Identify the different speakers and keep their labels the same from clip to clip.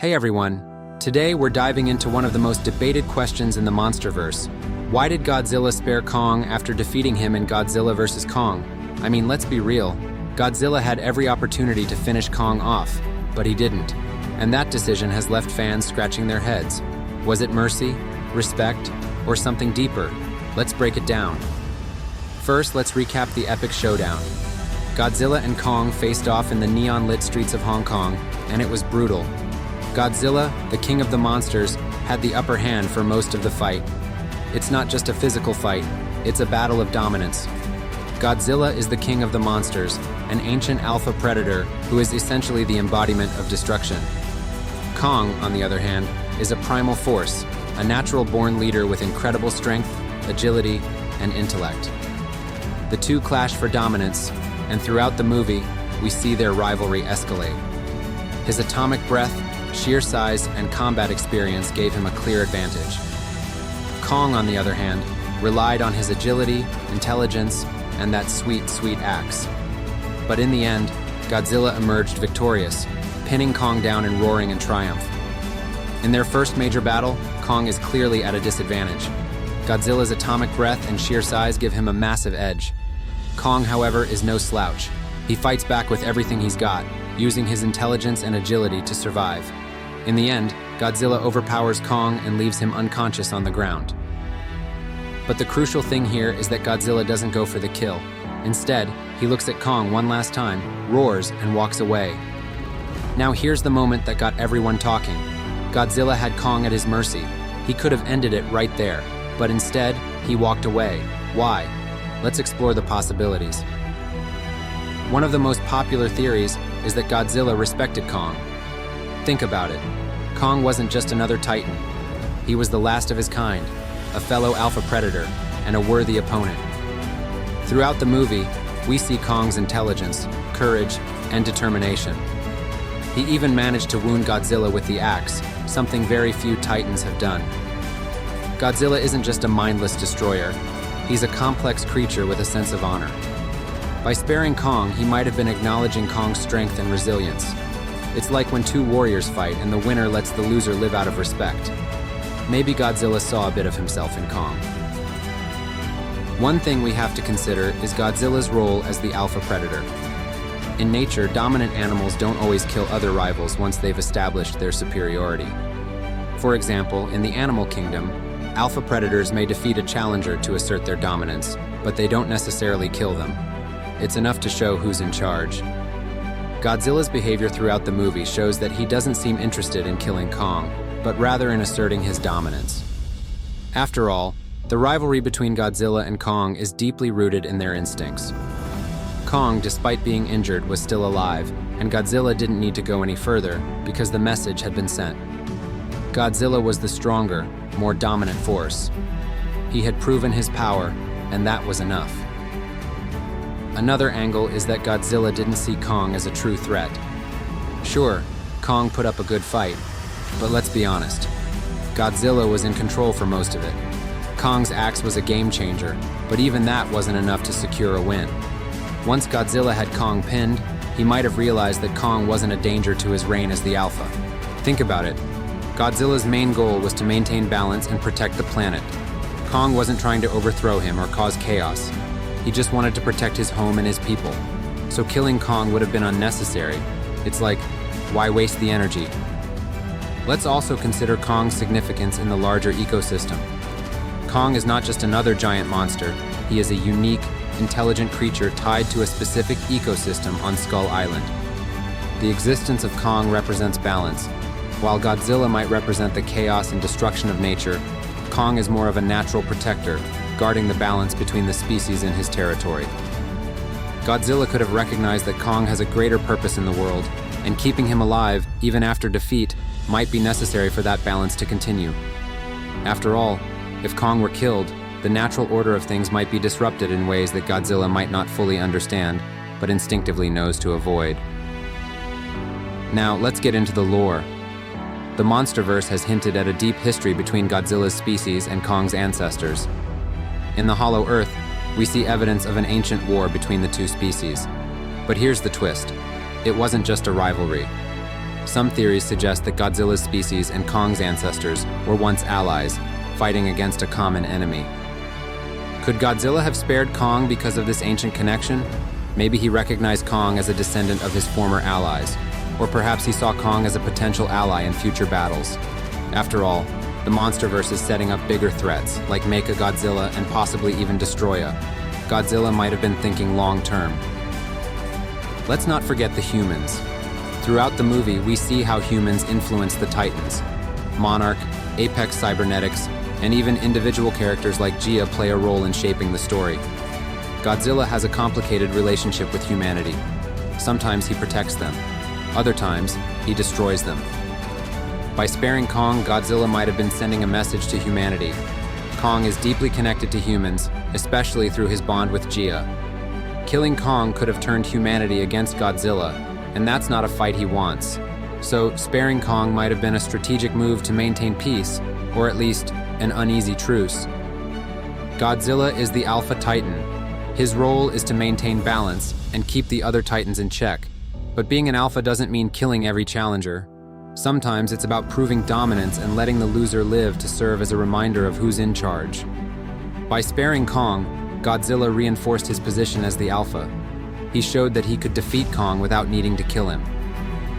Speaker 1: Hey everyone, today we're diving into one of the most debated questions in the MonsterVerse. Why did Godzilla spare Kong after defeating him in Godzilla vs. Kong? I mean, let's be real, Godzilla had every opportunity to finish Kong off, but he didn't. And that decision has left fans scratching their heads. Was it mercy, respect, or something deeper? Let's break it down. First, let's recap the epic showdown. Godzilla and Kong faced off in the neon-lit streets of Hong Kong, and it was brutal. Godzilla, the king of the monsters, had the upper hand for most of the fight. It's not just a physical fight, it's a battle of dominance. Godzilla is the king of the monsters, an ancient alpha predator who is essentially the embodiment of destruction. Kong, on the other hand, is a primal force, a natural-born leader with incredible strength, agility, and intellect. The two clash for dominance, and throughout the movie, we see their rivalry escalate. His atomic breath, sheer size, and combat experience gave him a clear advantage. Kong, on the other hand, relied on his agility, intelligence, and that sweet, sweet axe. But in the end, Godzilla emerged victorious, pinning Kong down and roaring in triumph. In their first major battle, Kong is clearly at a disadvantage. Godzilla's atomic breath and sheer size give him a massive edge. Kong, however, is no slouch. He fights back with everything he's got, using his intelligence and agility to survive. In the end, Godzilla overpowers Kong and leaves him unconscious on the ground. But the crucial thing here is that Godzilla doesn't go for the kill. Instead, he looks at Kong one last time, roars, and walks away. Now here's the moment that got everyone talking. Godzilla had Kong at his mercy. He could have ended it right there, but instead, he walked away. Why? Let's explore the possibilities. One of the most popular theories is that Godzilla respected Kong. Think about it. Kong wasn't just another titan. He was the last of his kind, a fellow alpha predator, and a worthy opponent. Throughout the movie, we see Kong's intelligence, courage, and determination. He even managed to wound Godzilla with the axe, something very few titans have done. Godzilla isn't just a mindless destroyer. He's a complex creature with a sense of honor. By sparing Kong, he might have been acknowledging Kong's strength and resilience. It's like when two warriors fight and the winner lets the loser live out of respect. Maybe Godzilla saw a bit of himself in Kong. One thing we have to consider is Godzilla's role as the alpha predator. In nature, dominant animals don't always kill other rivals once they've established their superiority. For example, in the animal kingdom, alpha predators may defeat a challenger to assert their dominance, but they don't necessarily kill them. It's enough to show who's in charge. Godzilla's behavior throughout the movie shows that he doesn't seem interested in killing Kong, but rather in asserting his dominance. After all, the rivalry between Godzilla and Kong is deeply rooted in their instincts. Kong, despite being injured, was still alive, and Godzilla didn't need to go any further because the message had been sent. Godzilla was the stronger, more dominant force. He had proven his power, and that was enough. Another angle is that Godzilla didn't see Kong as a true threat. Sure, Kong put up a good fight, but let's be honest. Godzilla was in control for most of it. Kong's axe was a game changer, but even that wasn't enough to secure a win. Once Godzilla had Kong pinned, he might have realized that Kong wasn't a danger to his reign as the alpha. Think about it. Godzilla's main goal was to maintain balance and protect the planet. Kong wasn't trying to overthrow him or cause chaos. He just wanted to protect his home and his people. So killing Kong would have been unnecessary. It's like, why waste the energy? Let's also consider Kong's significance in the larger ecosystem. Kong is not just another giant monster. He is a unique, intelligent creature tied to a specific ecosystem on Skull Island. The existence of Kong represents balance. While Godzilla might represent the chaos and destruction of nature, Kong is more of a natural protector, guarding the balance between the species in his territory. Godzilla could have recognized that Kong has a greater purpose in the world, and keeping him alive, even after defeat, might be necessary for that balance to continue. After all, if Kong were killed, the natural order of things might be disrupted in ways that Godzilla might not fully understand, but instinctively knows to avoid. Now, let's get into the lore. The MonsterVerse has hinted at a deep history between Godzilla's species and Kong's ancestors. In the Hollow Earth, we see evidence of an ancient war between the two species. But here's the twist. It wasn't just a rivalry. Some theories suggest that Godzilla's species and Kong's ancestors were once allies, fighting against a common enemy. Could Godzilla have spared Kong because of this ancient connection? Maybe he recognized Kong as a descendant of his former allies, or perhaps he saw Kong as a potential ally in future battles. After all, the MonsterVerse is setting up bigger threats, like Mecha-Godzilla and possibly even Destroya. Godzilla might have been thinking long-term. Let's not forget the humans. Throughout the movie, we see how humans influence the Titans. Monarch, Apex Cybernetics, and even individual characters like Gia play a role in shaping the story. Godzilla has a complicated relationship with humanity. Sometimes he protects them. Other times, he destroys them. By sparing Kong, Godzilla might have been sending a message to humanity. Kong is deeply connected to humans, especially through his bond with Gia. Killing Kong could have turned humanity against Godzilla, and that's not a fight he wants. So, sparing Kong might have been a strategic move to maintain peace, or at least an uneasy truce. Godzilla is the Alpha Titan. His role is to maintain balance and keep the other Titans in check. But being an alpha doesn't mean killing every challenger. Sometimes it's about proving dominance and letting the loser live to serve as a reminder of who's in charge. By sparing Kong, Godzilla reinforced his position as the alpha. He showed that he could defeat Kong without needing to kill him.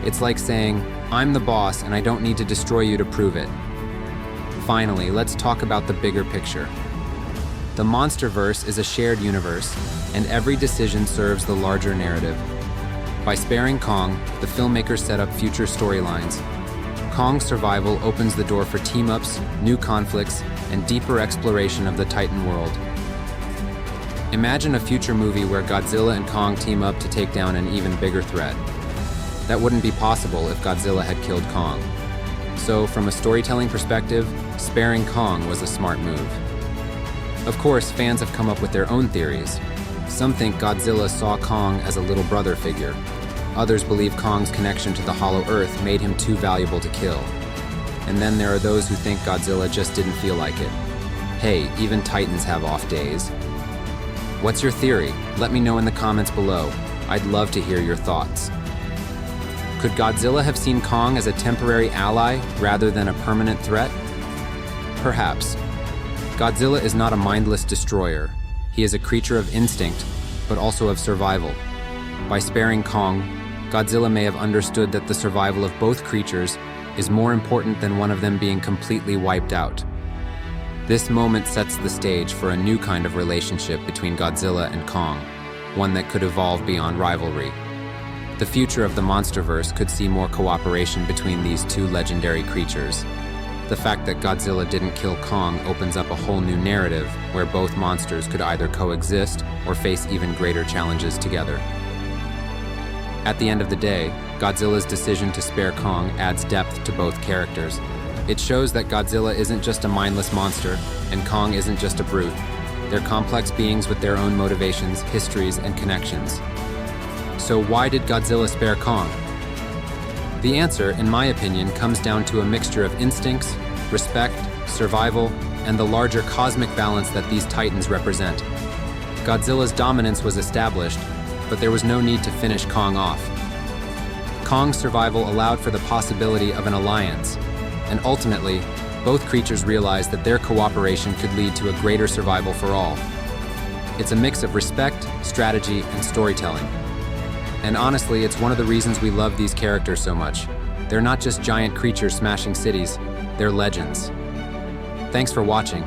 Speaker 1: It's like saying, "I'm the boss and I don't need to destroy you to prove it." Finally, let's talk about the bigger picture. The MonsterVerse is a shared universe, and every decision serves the larger narrative. By sparing Kong, the filmmakers set up future storylines. Kong's survival opens the door for team-ups, new conflicts, and deeper exploration of the Titan world. Imagine a future movie where Godzilla and Kong team up to take down an even bigger threat. That wouldn't be possible if Godzilla had killed Kong. So, from a storytelling perspective, sparing Kong was a smart move. Of course, fans have come up with their own theories. Some think Godzilla saw Kong as a little brother figure. Others believe Kong's connection to the Hollow Earth made him too valuable to kill. And then there are those who think Godzilla just didn't feel like it. Hey, even Titans have off days. What's your theory? Let me know in the comments below. I'd love to hear your thoughts. Could Godzilla have seen Kong as a temporary ally rather than a permanent threat? Perhaps. Godzilla is not a mindless destroyer. He is a creature of instinct, but also of survival. By sparing Kong, Godzilla may have understood that the survival of both creatures is more important than one of them being completely wiped out. This moment sets the stage for a new kind of relationship between Godzilla and Kong, one that could evolve beyond rivalry. The future of the MonsterVerse could see more cooperation between these two legendary creatures. The fact that Godzilla didn't kill Kong opens up a whole new narrative where both monsters could either coexist or face even greater challenges together. At the end of the day, Godzilla's decision to spare Kong adds depth to both characters. It shows that Godzilla isn't just a mindless monster, and Kong isn't just a brute. They're complex beings with their own motivations, histories, and connections. So why did Godzilla spare Kong? The answer, in my opinion, comes down to a mixture of instincts, respect, survival, and the larger cosmic balance that these titans represent. Godzilla's dominance was established, but there was no need to finish Kong off. Kong's survival allowed for the possibility of an alliance, and ultimately, both creatures realized that their cooperation could lead to a greater survival for all. It's a mix of respect, strategy, and storytelling. And honestly, it's one of the reasons we love these characters so much. They're not just giant creatures smashing cities, they're legends. Thanks for watching.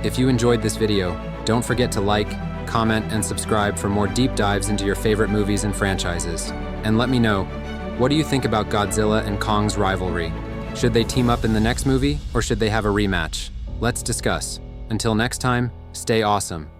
Speaker 1: If you enjoyed this video, don't forget to like, comment, and subscribe for more deep dives into your favorite movies and franchises. And let me know, what do you think about Godzilla and Kong's rivalry? Should they team up in the next movie, or should they have a rematch? Let's discuss. Until next time, stay awesome.